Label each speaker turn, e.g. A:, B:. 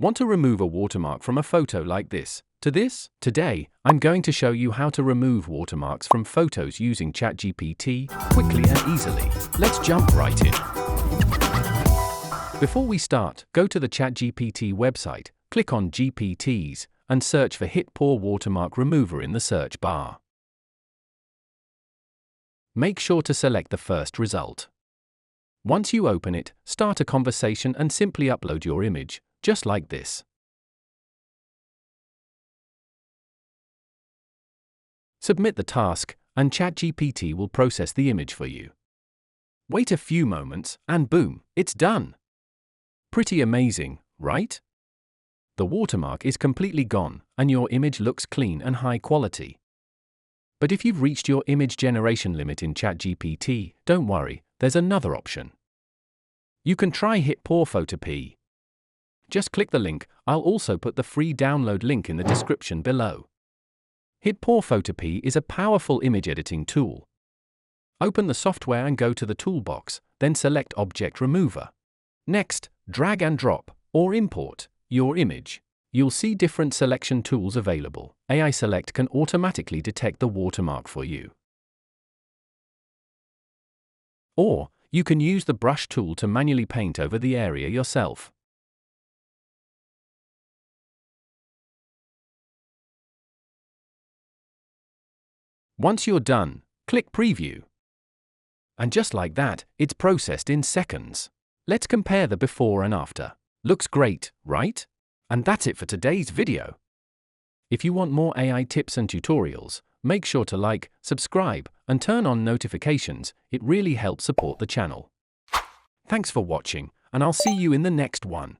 A: Want to remove a watermark from a photo like this? Today, I'm going to show you how to remove watermarks from photos using ChatGPT quickly and easily. Let's jump right in. Before we start, go to the ChatGPT website, click on GPTs, and search for HitPaw watermark remover in the search bar. Make sure to select the first result. Once you open it, start a conversation and simply upload your image, just like this. Submit the task, and ChatGPT will process the image for you. Wait a few moments, and boom, it's done. Pretty amazing, right? The watermark is completely gone, and your image looks clean and high quality. But if you've reached your image generation limit in ChatGPT, don't worry, there's another option. You can try HitPaw FotorPea. Just click the link. I'll also put the free download link in the description below. HitPaw FotorPea is a powerful image editing tool. Open the software and go to the toolbox, then select Object Remover. Next, drag and drop, or import, your image. You'll see different selection tools available. AI Select can automatically detect the watermark for you. Or, you can use the brush tool to manually paint over the area yourself. Once you're done, click Preview. And just like that, it's processed in seconds. Let's compare the before and after. Looks great, right? And that's it for today's video. If you want more AI tips and tutorials, make sure to like, subscribe, and turn on notifications. It really helps support the channel. Thanks for watching, and I'll see you in the next one.